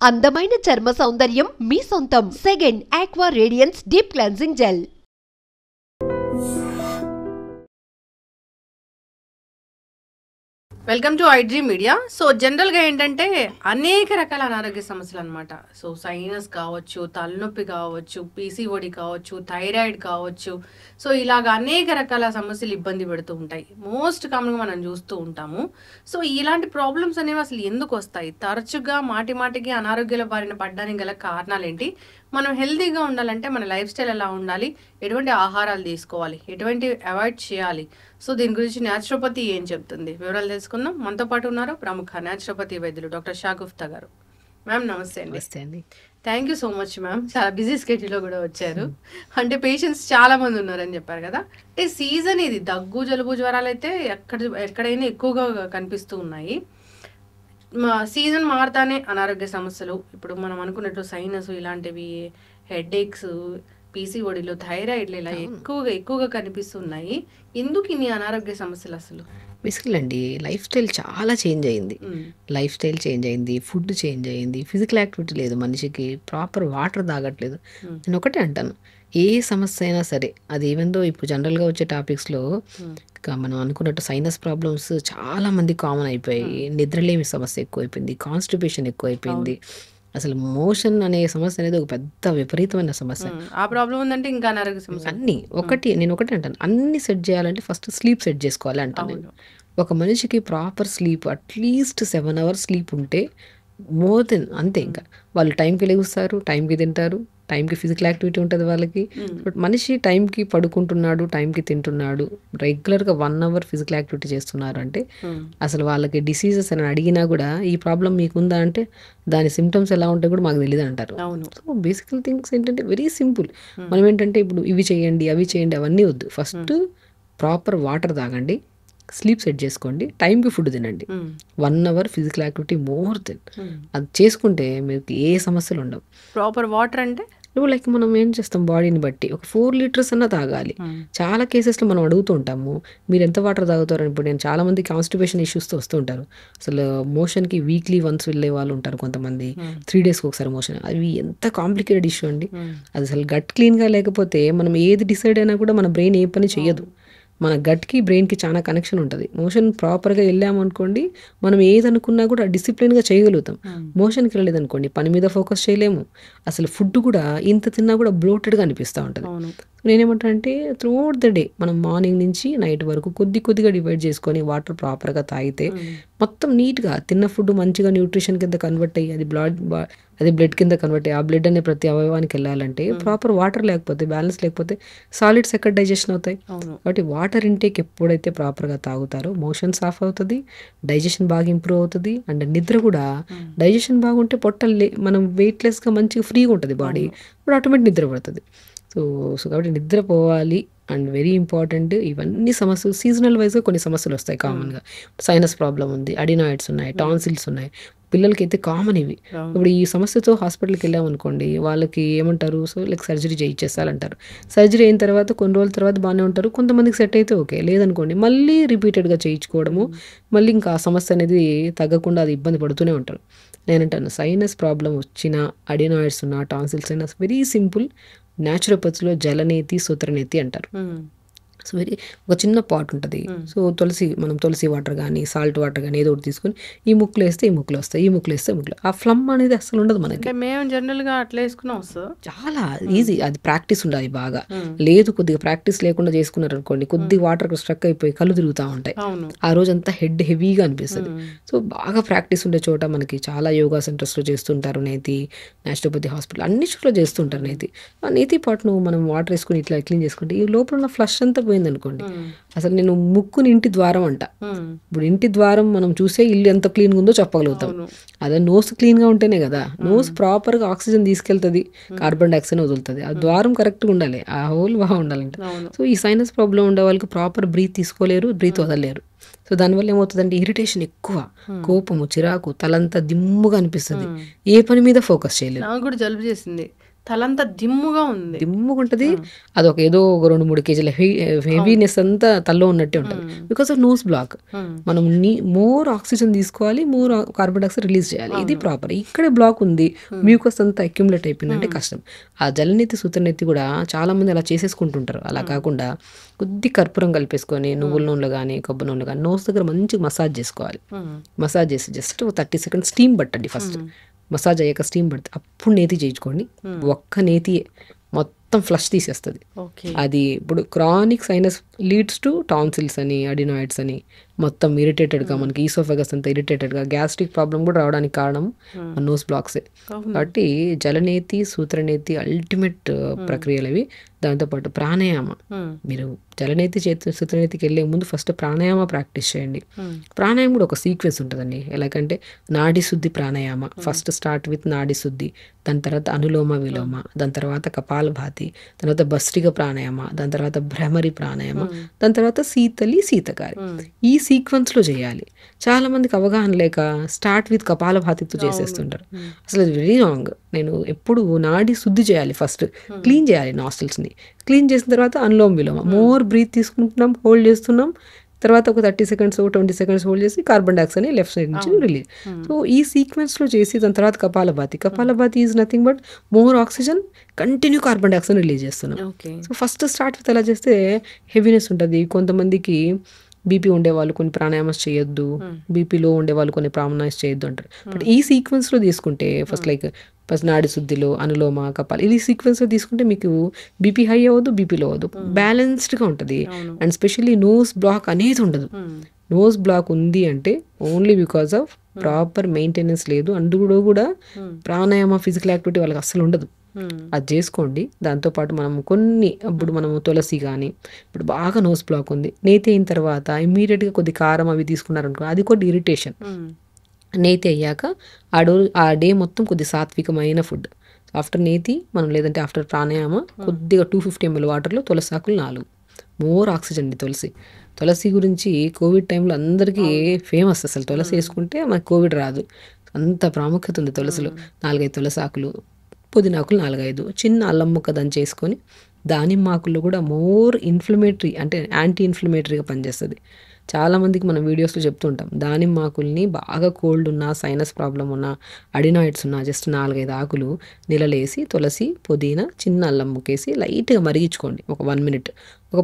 అందమైన చర్మ సౌందర్యం మీ సొంతం. Second aqua radiance deep cleansing gel. Welcome to iDream media. So జనరల్గా ఏంటంటే అనేక రకాల అనారోగ్య సమస్యలు అనమాట. సో సైనస్ కావచ్చు, తలనొప్పి కావచ్చు, పీసీఓడి కావచ్చు, థైరాయిడ్ కావచ్చు. సో ఇలాగ అనేక రకాల సమస్యలు ఇబ్బంది పెడుతూ ఉంటాయి. మోస్ట్ కామన్గా మనం చూస్తూ ఉంటాము. సో ఇలాంటి ప్రాబ్లమ్స్ అనేవి అసలు ఎందుకు వస్తాయి? తరచుగా మాటికి అనారోగ్యాల బారిన పడడానికి గల కారణాలు ఏంటి? మనం హెల్తీగా ఉండాలంటే మన లైఫ్ స్టైల్ ఎలా ఉండాలి, ఎటువంటి ఆహారాలు తీసుకోవాలి, ఎటువంటి అవాయిడ్ చేయాలి, సో దీని గురించి న్యాచురోపతి ఏం చెప్తుంది, వివరాలు తెలుసుకుందాం. మనతో పాటు ఉన్నారు ప్రముఖ న్యాచురోపతి వైద్యులు డాక్టర్ షాగుఫ్తా గారు. మ్యామ్ నమస్తే అండి. నమస్తే అండి. Thank you so much ma'am. చాలా బిజీ స్కెడ్యూల్లో కూడా వచ్చారు. అంటే పేషెంట్స్ చాలా మంది ఉన్నారని చెప్పారు కదా. అంటే సీజన్ ఇది, దగ్గు జలుబు జ్వరాలు అయితే ఎక్కడైనా ఎక్కువగా కనిపిస్తూ ఉన్నాయి. సీజన్ మారుతానే అనారోగ్య సమస్యలు, ఇప్పుడు మనం అనుకున్నట్టు సైనస్ ఇలాంటివి, హెడేక్స్, పీసీఓడిలో, థైరాయిడ్లు ఇలా ఎక్కువగా కనిపిస్తున్నాయి. ఎందుకు ఇన్ని అనారోగ్య సమస్యలు అసలు? బేసికల్ అండి, లైఫ్ స్టైల్ చాలా చేంజ్ అయింది. లైఫ్ స్టైల్ చేంజ్ అయింది, ఫుడ్ చేంజ్ అయింది, ఫిజికల్ యాక్టివిటీ లేదు, మనిషికి ప్రాపర్ వాటర్ తాగట్లేదు. నేను ఒకటే అంటాను, ఏ సమస్య అయినా సరే అది ఈవెన్ దో ఇప్పుడు జనరల్గా వచ్చే టాపిక్స్లో మనం అనుకున్నట్టు సైనస్ ప్రాబ్లమ్స్ చాలా మంది కామన్ అయిపోయాయి. నిద్రలేమి సమస్య ఎక్కువైపోయింది, కాన్స్టిపేషన్ ఎక్కువైపోయింది, అసలు మోషన్ అనే సమస్య అనేది ఒక పెద్ద విపరీతమైన సమస్య. ఆ ప్రాబ్లం ఉందంటే ఇంకా అనారోగ్య సమస్య అన్ని నేను ఒకటి అంటాను, అన్ని సెట్ చేయాలంటే ఫస్ట్ స్లీప్ సెట్ చేసుకోవాలి అంటాను నేను. ఒక మనిషికి proper sleep at least 7 hours sleep ఉంటే మోర్ దెన్ అంతే. ఇంకా వాళ్ళు టైంకి లెగుస్తారు, టైంకి తింటారు, టైంకి ఫిజికల్ యాక్టివిటీ ఉంటుంది వాళ్ళకి. బట్ మనిషి టైంకి పడుకుంటున్నాడు, టైంకి తింటున్నాడు, రెగ్యులర్గా 1 hour ఫిజికల్ యాక్టివిటీ చేస్తున్నారు అంటే అసలు వాళ్ళకి డిసీజెస్ అని అడిగినా కూడా ఈ ప్రాబ్లం మీకుందా అంటే దాని సిమ్టమ్స్ ఎలా ఉంటాయి కూడా మాకు తెలియదు అంటారు. సో బేసికల్ థింగ్స్ ఏంటంటే వెరీ సింపుల్. మనం ఏంటంటే ఇప్పుడు ఇవి చేయండి అవి చేయండి అవన్నీ వద్దు. ఫస్ట్ ప్రాపర్ వాటర్ తాగండి, స్లీప్ సెట్ చేసుకోండి, టైంకి ఫుడ్ తినండి, 1 hour physical activity more than. అది చేసుకుంటే మీకు ఏ సమస్యలు ఉండవు. ప్రాపర్ వాటర్ అంటే నువ్వు లైక్ మనం ఏం చేస్తాం, బాడీని బట్టి ఒక 4 liters అన్నా తాగాలి. చాలా కేసెస్లో మనం అడుగుతూ ఉంటాము మీరు ఎంత వాటర్ తాగుతారు. ఇప్పుడు నేను చాలా మంది కాన్స్టిపేషన్ ఇష్యూస్తో వస్తూ ఉంటారు. అసలు మోషన్కి వీక్లీ వన్స్ వెళ్ళే వాళ్ళు ఉంటారు, కొంతమంది 3 days ఒకసారి మోషన్. అవి ఎంత కాంప్లికేటెడ్ ఇష్యూ అండి. అది అసలు గట్ క్లీన్గా లేకపోతే మనం ఏది డిసైడ్ అయినా కూడా మన బ్రెయిన్ ఏ పని చేయదు. మన గట్కి బ్రెయిన్కి చాలా కనెక్షన్ ఉంటుంది. మోషన్ ప్రాపర్గా వెళ్ళామనుకోండి మనం ఏది అనుకున్నా కూడా డిసిప్లిన్గా చేయగలుగుతాం. మోషన్కి వెళ్ళలేదు అనుకోండి పని మీద ఫోకస్ చేయలేము. అసలు ఫుడ్ కూడా ఇంత తిన్నా కూడా బ్లోటెడ్గా అనిపిస్తూ ఉంటుంది. నేనేమంటానంటే త్రూఅవుట్ ద డే మనం మార్నింగ్ నుంచి నైట్ వరకు కొద్దిగా డివైడ్ చేసుకొని వాటర్ ప్రాపర్గా తాగితే మొత్తం నీట్గా తిన్న ఫుడ్ మంచిగా న్యూట్రిషన్ కింద కన్వర్ట్ అయ్యి అది బ్లడ్ కింద కన్వర్ట్ అయ్యి ఆ బ్లడ్ అనే ప్రతి అవయవానికి వెళ్ళాలంటే ప్రాపర్ వాటర్ లేకపోతే, బ్యాలెన్స్ లేకపోతే సాలిడ్స్ ఎక్కడ డైజెషన్ అవుతాయి. కాబట్టి వాటర్ ఇంటేక్ ఎప్పుడైతే ప్రాపర్గా తాగుతారో మోషన్ సాఫ్ అవుతుంది, డైజెషన్ బాగా ఇంప్రూవ్ అవుతుంది. అండ్ నిద్ర కూడా డైజెషన్ బాగుంటే మనం వెయిట్లెస్గా మంచిగా ఫ్రీగా ఉంటుంది బాడీ, ఇప్పుడు ఆటోమేటిక్ నిద్ర పడుతుంది. సో కాబట్టి నిద్రపోవాలి. And very important. ఇవన్నీ సమస్యలు సీజనల్ వైజ్గా కొన్ని సమస్యలు వస్తాయి కామన్గా. సైనస్ ప్రాబ్లం ఉంది, అడినాయిడ్స్ ఉన్నాయి, టాన్సిల్స్ ఉన్నాయి, పిల్లలకి అయితే కామన్ ఇవి. ఇప్పుడు ఈ సమస్యతో హాస్పిటల్కి వెళ్ళామనుకోండి వాళ్ళకి ఏమంటారు, సో లైక్ సర్జరీ చేయించేస్తారంటారు. సర్జరీ అయిన తర్వాత కొన్ని రోజుల తర్వాత బాగానే ఉంటారు, కొంతమందికి సెట్ అయితే ఓకే, లేదనుకోండి మళ్ళీ రిపీటెడ్గా చేయించుకోవడము, మళ్ళీ ఇంకా ఆ సమస్య అనేది తగ్గకుండా అది ఇబ్బంది పడుతూనే ఉంటారు. నేనంటాను సైనస్ ప్రాబ్లం వచ్చినా, అడినాయిడ్స్ ఉన్నా, టాన్సిల్స్ అయినా వెరీ సింపుల్. న్యాచురోపతిలో జలనేతి సూత్రనేతి అంటారు. సో వెరీ ఒక చిన్న పాట్ ఉంటుంది. సో మనం తులసి వాటర్ కానీ సాల్ట్ వాటర్ కానీ ఏదో ఒకటి తీసుకొని ఈ ముక్కులు వేస్తే ఈ ముక్కులు వస్తాయి, ఈ ముక్కులు వేస్తే ముక్కులు. ఆ ఫ్లమ్ అనేది అసలు ఉండదు మనకి. మేము జనరల్గా అట్లా వేసుకున్నాం సార్. చాలా ఈజీ, అది ప్రాక్టీస్ ఉండాలి బాగా. లేదు కొద్దిగా ప్రాక్టీస్ లేకుండా చేసుకున్నారు అనుకోండి కొద్దిగా వాటర్ స్ట్రక్ అయిపోయి కళ్ళు తిరుగుతూ ఉంటాయి, ఆ రోజంతా హెడ్ హెవీగా అనిపిస్తుంది. సో బాగా ప్రాక్టీస్ ఉండే చోట మనకి చాలా యోగా సెంటర్స్లో చేస్తుంటారు నేతి, న్యాచురోపతి హాస్పిటల్ అన్ని చోట్ల చేస్తుంటారు నేతి. ఆ నేతి పాటును మనం వాటర్ వేసుకుని ఇట్లా క్లీన్ చేసుకుంటే ఈ లోపల ఉన్న ఫ్లష్ అంతా పోయిందనుకోండి. అసలు నేను ముక్కుని ఇంటి ద్వారం అంట. ఇప్పుడు ఇంటి ద్వారం మనం చూసే ఇల్లు ఎంత క్లీన్గా ఉందో చెప్పగలుగుతాం. అదే నోస్ క్లీన్గా ఉంటేనే కదా, నోస్ ప్రాపర్గా ఆక్సిజన్ తీసుకెళ్తుంది, కార్బన్ డైఆక్సైడ్ వదులుతుంది. ఆ ద్వారం కరెక్ట్గా ఉండాలి, ఆ హోల్ బాగా ఉండాలంట. సో ఈ సైనస్ ప్రాబ్లం ఉండే వాళ్ళకి ప్రాపర్ బ్రీత్ తీసుకోలేరు, బ్రీత్ వదలలేరు. సో దానివల్ల ఏమవుతుందంటే ఇరిటేషన్ ఎక్కువ, కోపము, చిరాకు, తలంతా దిమ్ముగా అనిపిస్తుంది, ఏ పని మీద ఫోకస్ చేయలేదు. నాకు కూడా జలుబు చేసింది తలంతా దిమ్ముగా ఉంది. దిమ్ముకుంటది. అదొక ఏదో ఒక 2-3 కేజీల హెవీనెస్ అంతా తల్లో ఉన్నట్టే ఉంటుంది. Because of nose block. మనం మోర్ ఆక్సిజన్ తీసుకోవాలి, మోర్ కార్బన్ డైఆక్సైడ్ రిలీజ్ చేయాలి. ఇది ప్రాపర్. ఇక్కడే బ్లాక్ ఉంది, మ్యూకస్ అంతా అక్యుములేట్ అయిపోయిందంటే కష్టం. ఆ జలనేతి సూత్రనేతి కూడా చాలా మంది అలా చేసేసుకుంటుంటారు. అలా కాకుండా కొద్ది కర్పూరం కలిపేసుకొని నువ్వుల నూనెలో కానీ కొబ్బరి నూనెలో కానీ నోస్ దగ్గర మంచిగా మసాజ్ చేసుకోవాలి. మసాజ్ చేసి జస్ట్ 30 సెకండ్స్ స్టీమ్ పట్టండి. ఫస్ట్ మసాజ్ అయ్యాక స్టీమ్ పడితే అప్పుడు నేతి చేయించుకోండి. ఒక్క నేతి మొత్తం ఫ్లష్ తీసేస్తుంది. అది ఇప్పుడు chronic sinus leads to tonsils అని, అడినాయిడ్స్ అని, మొత్తం ఇరిటేటెడ్గా మనకి ఈసోఫెగస్ అంతా ఇరిటేటెడ్గా గ్యాస్ట్రిక్ ప్రాబ్లం కూడా రావడానికి కారణం నోస్ బ్లాక్సే. కాబట్టి జలనేతి సూత్రనేతి అల్టిమేట్ ప్రక్రియలు అవి. దాంతోపాటు ప్రాణాయామ. మీరు జలనేతి సూత్రనేతికి వెళ్ళే ముందు ఫస్ట్ ప్రాణాయామ ప్రాక్టీస్ చేయండి. ప్రాణాయామం కూడా ఒక సీక్వెన్స్ ఉంటుందండి. ఎలాగంటే నాడి శుద్ధి ప్రాణాయామ. ఫస్ట్ స్టార్ట్ విత్ నాడి శుద్ధి, దాని తర్వాత అనులోమ విలోమ, దాని తర్వాత కపాలభాతి, దాని తర్వాత భస్త్రిక ప్రాణాయామ, దాని తర్వాత భ్రమరి ప్రాణాయామ, దాని తర్వాత శీతకారి. ఈ సీక్వెన్స్ లో చేయాలి. చాలా మందికి అవగాహన లేక స్టార్ట్ విత్ కపాలభాతితో చేసేస్తుంటారు. అసలు అది వెరీ రాంగ్. నేను ఎప్పుడు నాడి శుద్ధి చేయాలి. ఫస్ట్ క్లీన్ చేయాలి నాస్టిల్స్ ని. క్లీన్ చేసిన తర్వాత అనులోమ విలోమ, మోర్ బ్రీత్ తీసుకుంటున్నాం, హోల్డ్ చేస్తున్నాం, తర్వాత ఒక 30 సెకండ్స్ 20 సెకండ్స్ హోల్డ్ చేసి కార్బన్ డైఆక్సైడ్ లెఫ్ట్ సైడ్ నుంచి రిలీజ్. సో ఈ సీక్వెన్స్ లో చేసి దాని తర్వాత kapalbhati is nothing but more oxygen, continue carbon dioxide release చేస్తున్నాం. సో ఫస్ట్ స్టార్ట్ విత్ అలా చేస్తే హెవీనెస్ ఉంటుంది. కొంతమందికి బీపీ ఉండేవాళ్ళు కొన్ని ప్రాణాయామస్ చేయొద్దు, బీపీలో ఉండేవాళ్ళు కొన్ని ప్రాణాయామస్ చేయొద్దు అంటారు. బట్ ఈ సీక్వెన్స్ లో తీసుకుంటే ఫస్ట్ నాడి శుద్ధిలో అనులోమ కపాలి ఈ సీక్వెన్స్ లో తీసుకుంటే మీకు బీపీ హై అవ్వదు, బీపీ లో అవ్వదు, బ్యాలెన్స్డ్ గా ఉంటుంది. అండ్ స్పెషల్లీ నోస్ బ్లాక్ అనేది ఉండదు. నోస్ బ్లాక్ ఉంది అంటే only because of proper maintenance లేదు. అందులో కూడా ప్రాణాయామ ఫిజికల్ యాక్టివిటీ వాళ్ళకి అస్సలు ఉండదు. అది చేసుకోండి. దాంతోపాటు మనం ఇప్పుడు మనము తులసి కానీ, ఇప్పుడు బాగా నోస్ బ్లాక్ ఉంది, నేతి అయిన తర్వాత ఇమ్మీడియట్గా కొద్ది కారం అవి తీసుకున్నారనుకో, అది కొద్ది ఇరిటేషన్. నేతి అయ్యాక ఆ డే మొత్తం కొద్ది సాత్వికమైన ఫుడ్. ఆఫ్టర్ నేతి మనం లేదంటే ఆఫ్టర్ ప్రాణాయామ కొద్దిగా 250 ml వాటర్లో తులసి ఆకులు 4. మోర్ ఆక్సిజన్ అండి తులసి గురించి కోవిడ్ టైంలో అందరికీ ఫేమస్. అసలు తులసి వేసుకుంటే మనకు కోవిడ్ రాదు, అంత ప్రాముఖ్యత ఉంది తులసిలో. 4-5 తులసి ఆకులు, పుదీనాకులు 4-5, చిన్న అల్లం ముక్క దంచేసుకొని, దానిమ్మ ఆకుల్లో కూడా మోర్ ఇన్ఫ్లమేటరీ అంటే యాంటీ ఇన్ఫ్లమేటరీగా పనిచేస్తుంది. చాలామందికి మనం వీడియోస్లో చెప్తుంటాం, దానిమ్మ ఆకుల్ని బాగా కోల్డ్ ఉన్నా, సైనస్ ప్రాబ్లం ఉన్నా, అడినాయిడ్స్ ఉన్నా జస్ట్ 4-5 ఆకులు నీళ్ళలేసి తులసి, పుదీనా, చిన్న అల్లం ముక్కేసి లైట్గా మరిగించుకోండి ఒక 1 minute. ఒక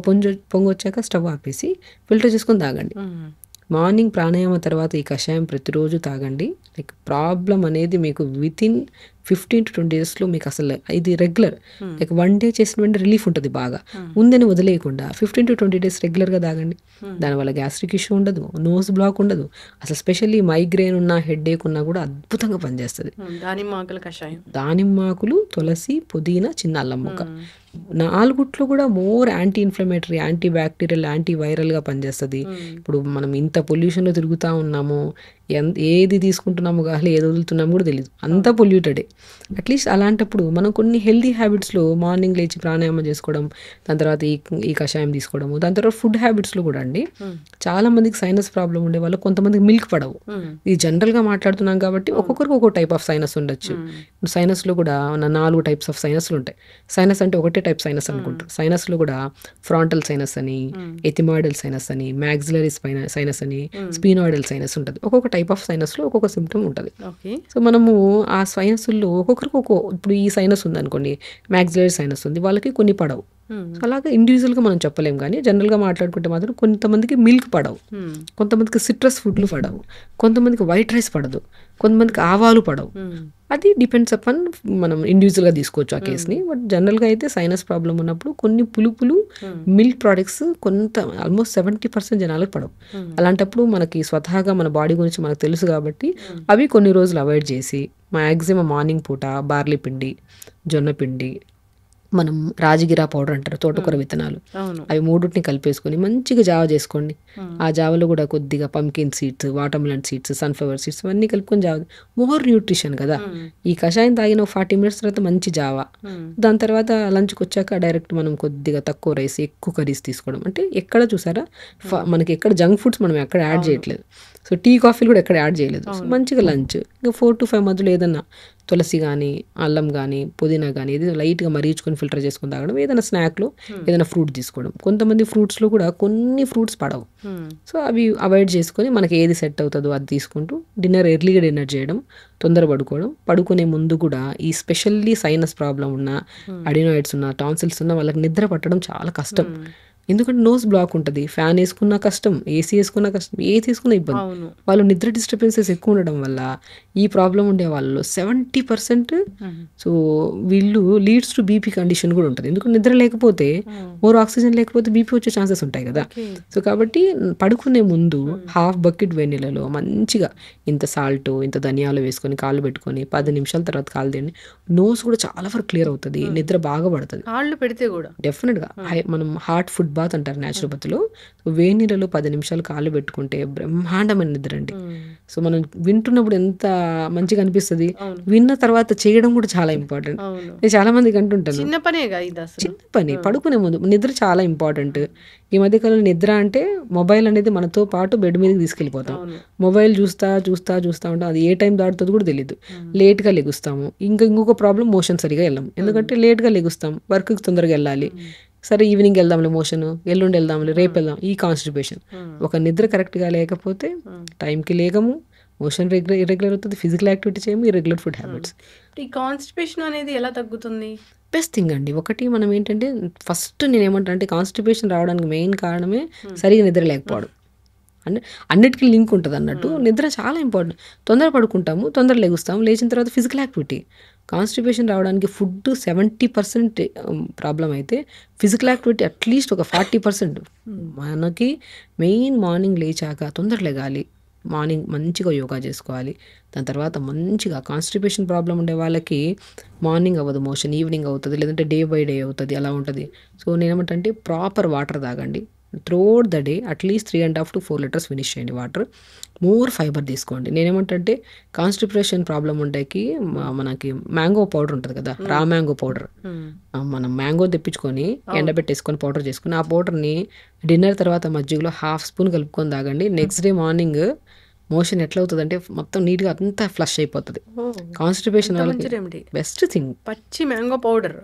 పొంగు వచ్చాక స్టవ్ ఆపేసి ఫిల్టర్ చేసుకొని తాగండి. మార్నింగ్ ప్రాణాయామ తర్వాత ఈ కషాయం ప్రతిరోజు తాగండి. లైక్ ప్రాబ్లం అనేది మీకు వితిన్ 15 to 20 days మీకు అసలు ఇది రెగ్యులర్, లైక్ 1 day చేసిన వెంటనే రిలీఫ్ ఉంటుంది. బాగా ఉందని వదిలేయకుండా 15 to 20 days రెగ్యులర్గా తాగండి. దానివల్ల గ్యాస్ట్రిక్ ఇష్యూ ఉండదు, నోస్ బ్లాక్ ఉండదు. అసలు స్పెషల్లీ మైగ్రేన్ ఉన్నా, హెడ్ఏక్ ఉన్నా కూడా అద్భుతంగా పనిచేస్తుంది. దానిమ్మాకులు, తులసి, పుదీనా, చిన్న అల్లం ముక్క 4 కూడా more anti inflammatory, anti bacterial, anti వైరల్గా పనిచేస్తుంది. ఇప్పుడు మనం ఇంత పొల్యూషన్లో తిరుగుతూ ఉన్నాము, ఏది తీసుకుంటున్నాము గాలి ఏది వదులుతున్నాము కూడా తెలియదు, అంతా పొల్యూటెడే. అట్లీస్ట్ అలాంటప్పుడు మనం కొన్ని హెల్తీ హ్యాబిట్స్లో మార్నింగ్ లేచి ప్రాణాయామం చేసుకోవడం, దాని తర్వాత ఈ కషాయం తీసుకోవడము, దాని తర్వాత ఫుడ్ హ్యాబిట్స్లో కూడా అండి. చాలా మందికి సైనస్ ప్రాబ్లం ఉండే వాళ్ళు కొంతమందికి మిల్క్ పడవు. ఇది జనరల్గా మాట్లాడుతున్నాం కాబట్టి ఒక్కొక్కరికి ఒక్కో టైప్ ఆఫ్ సైనస్ ఉండొచ్చు. సైనస్లో కూడా 4 types ఆఫ్ సైనస్లు ఉంటాయి. సైనస్ అంటే ఒకటే టైప్ సైనస్ అనుకుంటారు. సైనస్లో కూడా ఫ్రాంటల్ సైనస్ అని, ఎథిమాయిడల్ సైనస్ అని, మ్యాక్సిలరీ సైనస్ అని, స్పీనాయిడల్ సైనస్ ఉంటుంది. ఒక్కొక్క టైప్ ఆఫ్ సైనస్లో ఒక్కొక్క సిమ్టమ్ ఉంటుంది. సో మనము ఆ సైనస్లో ఒక్కొక్కరికి ఇప్పుడు ఈ సైనస్ ఉంది అనుకోండి, మ్యాక్సిలరీ సైనస్ ఉంది, వాళ్ళకి కొన్ని పడవు. అలాగే ఇండివిజువల్గా మనం చెప్పలేం, కానీ జనరల్గా మాట్లాడుకుంటే మాత్రం కొంతమందికి మిల్క్ పడవు, కొంతమందికి సిట్రస్ ఫుడ్లు పడవు, కొంతమందికి వైట్ రైస్ పడదు, కొంతమందికి ఆవాలు పడవు. అది డిపెండ్స్ అపాన్ మనం ఇండివిజువల్గా తీసుకోవచ్చు ఆ కేసుని. బట్ జనరల్గా అయితే సైనస్ ప్రాబ్లం ఉన్నప్పుడు కొన్ని పులుపులు, మిల్క్ ప్రోడక్ట్స్ ఆల్మోస్ట్ 70% జనాలకు పడవు. అలాంటప్పుడు మనకి స్వతహాగా మన బాడీ గురించి మనకు తెలుసు కాబట్టి అవి కొన్ని రోజులు అవాయిడ్ చేసి మ్యాక్సిమం మార్నింగ్ పూట బార్లీ పిండి, జొన్న పిండి, మనం రాజగిరా పౌడర్ అంటారు, తోటకూర విత్తనాలు, అవి 3 కలిపేసుకొని మంచిగా జావ చేసుకోండి. ఆ జావలో కూడా కొద్దిగా pumpkin seeds, watermelon seeds, sunflower seeds అన్నీ కలుపుకొని జావ, మోర్ న్యూట్రిషన్ కదా. ఈ కషాయం తాగిన 40 minutes తర్వాత మంచి జావ. దాని తర్వాత లంచ్కి వచ్చాక డైరెక్ట్ మనం కొద్దిగా తక్కువ రైస్, ఎక్కువ కర్రీస్ తీసుకోవడం. అంటే ఎక్కడ చూసారా మనకి ఎక్కడ జంక్ ఫుడ్స్ మనం ఎక్కడ యాడ్ చేయట్లేదు. సో టీ కాఫీలు కూడా ఎక్కడ యాడ్ చేయలేదు. సో మంచిగా లంచ్, ఇంకా 4 to 5 మధ్యలో ఏదన్నా తులసి కానీ, అల్లం కానీ, పుదీనా కానీ ఇది లైట్గా మరిగించుకొని ఫిల్టర్ చేసుకొని తాగడం, ఏదైనా స్నాక్లో ఏదైనా ఫ్రూట్ తీసుకోవడం. కొంతమంది ఫ్రూట్స్లో కూడా కొన్ని ఫ్రూట్స్ పడవు, సో అవి అవాయిడ్ చేసుకొని మనకి ఏది సెట్ అవుతుందో అది తీసుకుంటూ ఎర్లీగా డిన్నర్ చేయడం, తొందర పడుకోవడం. పడుకునే ముందు కూడా ఈ స్పెషల్లీ సైనస్ ప్రాబ్లం ఉన్న, అడినాయిడ్స్ ఉన్న, టాన్సిల్స్ ఉన్న వాళ్ళకి నిద్ర పట్టడం చాలా కష్టం. ఎందుకంటే నోస్ బ్లాక్ ఉంటుంది, ఫ్యాన్ వేసుకున్నా కష్టం, ఏసీ వేసుకున్నా కష్టం, ఏది తీసుకున్నా ఇబ్బంది. వాళ్ళు నిద్ర డిస్టర్బెన్సెస్ ఎక్కువ ఉండడం వల్ల ఈ ప్రాబ్లం ఉండే వాళ్ళలో 70% సో వీళ్ళు లీడ్స్ టు బీపీ కండిషన్ కూడా ఉంటుంది. ఎందుకంటే నిద్ర లేకపోతే, మోర్ ఆక్సిజన్ లేకపోతే బీపీ వచ్చే ఛాన్సెస్ ఉంటాయి కదా. సో కాబట్టి పడుకునే ముందు హాఫ్ బకెట్ వేడినీళ్ళలో మంచిగా ఇంత సాల్ట్, ఇంత ధనియాలు వేసుకొని కాళ్ళు పెట్టుకొని 10 నిమిషాల తర్వాత కాళ్ళు తిండి, నోస్ కూడా చాలా వరకు క్లియర్ అవుతుంది, నిద్ర బాగా పడుతుంది. కాళ్ళు పెడితే కూడా డెఫినెట్గా మనం హాట్ ఫుడ్ బాత్ అంటారు న్యాచురోపతిలో. వేడి నీళ్ళలో 10 నిమిషాలు కాళ్ళు పెట్టుకుంటే బ్రహ్మాండమైన నిద్ర అండి. సో మనం వింటున్నప్పుడు ఎంత మంచిగా అనిపిస్తుంది, విన్న తర్వాత చేయడం కూడా చాలా ఇంపార్టెంట్. నేను చాలా మందికి అంటుంటాను, చిన్న పనేగా ఇది, అసలు చిన్న పని పడుకునే ముందు నిద్ర చాలా ఇంపార్టెంట్. ఈ మధ్యకాలంలో నిద్ర అంటే మొబైల్ అనేది మనతో పాటు బెడ్ మీదకి తీసుకెళ్ళిపోతాం. మొబైల్ చూస్తా ఉంటాం, అది ఏ టైం దాటుతుందో కూడా తెలియదు. లేట్గా లెగుస్తాము. ఇంకొక ప్రాబ్లం, మోషన్ సరిగా వెళ్ళాం. ఎందుకంటే లేట్గా లెగుస్తాం, వర్క్కి తొందరగా వెళ్ళాలి. సరే ఈవినింగ్ వెళ్దాంలే, మోషన్ ఎల్లుండి వెళ్దాంలే, రేపు వెళ్దాం, ఈ కాన్స్టిపేషన్. ఒక నిద్ర కరెక్ట్గా లేకపోతే టైంకి లేకము, మోషన్ ఇర్రెగ్యులర్ అవుతుంది, ఫిజికల్ యాక్టివిటీ చేయము, ఇర్రెగ్యులర్ ఫుడ్ హ్యాబిట్స్. ఈ కాన్స్టిపేషన్ అనేది ఎలా తగ్గుతుంది? బెస్ట్ థింగ్ అండి. ఒకటి మనం ఏంటంటే ఫస్ట్ నేను ఏమంటా అంటే కాన్స్టిపేషన్ రావడానికి మెయిన్ కారణమే సరిగా నిద్ర లేకపోవడం. అంటే అన్నిటికీ లింక్ ఉంటుంది అన్నట్టు. నిద్ర చాలా ఇంపార్టెంట్. తొందర పడుకుంటాము, తొందర లెగుస్తాము, లేచిన తర్వాత ఫిజికల్ యాక్టివిటీ. కాన్స్టిపేషన్ రావడానికి ఫుడ్ 70% ప్రాబ్లం అయితే ఫిజికల్ యాక్టివిటీ అట్లీస్ట్ ఒక 40%. మనకి మెయిన్ మార్నింగ్ లేచాక తొందర లెగాలి, మార్నింగ్ మంచిగా యోగా చేసుకోవాలి. దాని తర్వాత మంచిగా కాన్స్టిపేషన్ ప్రాబ్లం ఉండే వాళ్ళకి మార్నింగ్ అవ్వదు మోషన్, ఈవినింగ్ అవుతుంది, లేదంటే డే బై డే అవుతుంది, అలా ఉంటుంది. సో నేనేమంటే ప్రాపర్ వాటర్ తాగండి. Throughout the day at least 3.5 to 4 liters finish చేయండి వాటర్. మోర్ ఫైబర్ తీసుకోండి. నేనేమంటే కాన్స్టిపేషన్ ప్రాబ్లం ఉండేకి మనకి మ్యాంగో పౌడర్ ఉంటుంది కదా, రా మ్యాంగో పౌడర్, మనం మ్యాంగో తెప్పించుకొని ఎండబెట్టేసుకొని పౌడర్ చేసుకొని ఆ పౌడర్ని డిన్నర్ తర్వాత మజ్జిగలో 1/2 స్పూన్ కలుపుకొని తాగండి. నెక్స్ట్ డే మార్నింగ్ మోషన్ ఎట్లా అవుతుంది అంటే మొత్తం నీట్గా అంతా ఫ్లష్ అయిపోతుంది. కాన్స్టిపేషన్ వాళ్ళకి బెస్ట్ థింగ్ పచ్చి మ్యాంగో పౌడర్.